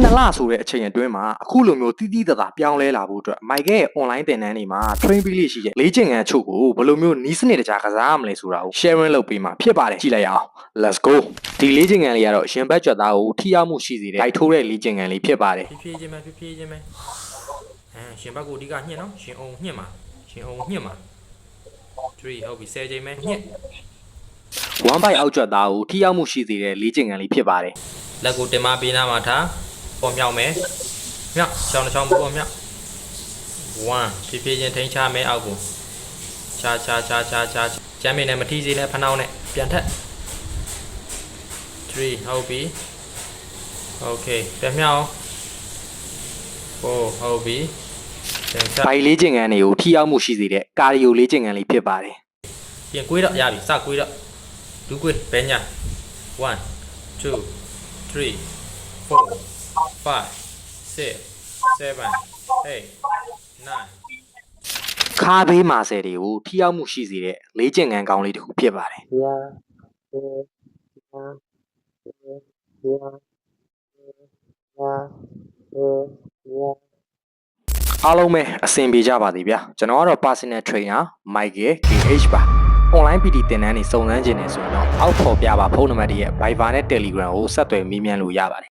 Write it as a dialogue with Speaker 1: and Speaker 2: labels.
Speaker 1: နှစ်လဆိုတဲ့အချိန်အတွင်းမှာအခုလိုမျိုးတီးတီးတသာပြောင်းလဲလာဖို့အတွက်မိုက်ကရဲ့ online သင်တန်းတွေမှာ train ပေးလေးရှိတဲ့လေ့ကျင့်ခန်းအချို့ကိုဘယ်လိုမျိုးနီးစနစ်တကျကစားရမလဲဆိုတာကို sharing လုပ်ပေးမှာဖြစ်ပါတယ်ကြည့်လိုက်အောင် let's go ဒီလေ့ကျင့်ခန်းလေးကတော့ရင်ဘတ်ကြွက်သားကိုထိရောက်မှုရှိစေတဲ့တိုက်ထိုးတဲ့လေ့ကျင့်ခန်းလေးဖြစ်ပါတယ်
Speaker 2: ဖြည်းဖြည်းချင်းပဲရှင်ဘက်ကိုအဓိကညှစ်နော်ရှင်အောင်ညှစ်မှာ3ဟုတ်ပြီ10ချိန်ပဲညှစ်
Speaker 1: one byte အောက်ကြွက်သားကိုထိရောက်မှုရှိစေတဲ့လေ့ကျင့်ခန်းလေးဖြစ်ပါတယ်
Speaker 2: လက်ကိုတင်မပေးနာမှာထားပေါ်မြောက်မယ်မြောက်ချောင်းတစ်ချောင်းပေါ်မြောက်1ဖြည်းဖြည်းချင်းထိန်းချမယ်အောက်ကိုချာကျမ်းမင်းနဲ့မထီးစေနဲ့ဖနှောင်းနဲ့ပြန်ထက်3ဟုတ်ပြီ okay ပြန်မြောက်4ဟုတ်ပြီ
Speaker 1: ဘိုင်လေးကျင်ငန်းတွေကိုထိရောက်မှုရှိစေတဲ့ကာဒီယိုလေးကျင်ငန်းလေးဖြစ်ပါတယ်
Speaker 2: ပြင်ကွေးတော့ရပြီစကွေးတော့ဒူးကွေးဘဲညာ1 2 3 4 5 6 7 8 9
Speaker 1: ခါဘေးမာဆယ်တွေကိုထိရောက်မှုရှိစေတဲ့လေးကျင်ငန်းကောင်းလေးတစ်ခုဖြစ်ပါတယ်အားလုံးပဲအဆင်ပြေကြပါသည်ဗျာကျွန်တော်ကတော့ personal trainer Michael KH ပါ online PT သင်တန်းတွေစုံစမ်းခြင်းနေဆိုရင်တော့အောက်ဖော်ပြပါဖုန်းနံပါတ်ရဲ့ Viber နဲ့ Telegram ကိုဆက်သွယ်မေးမြန်းလို့ရပါတယ်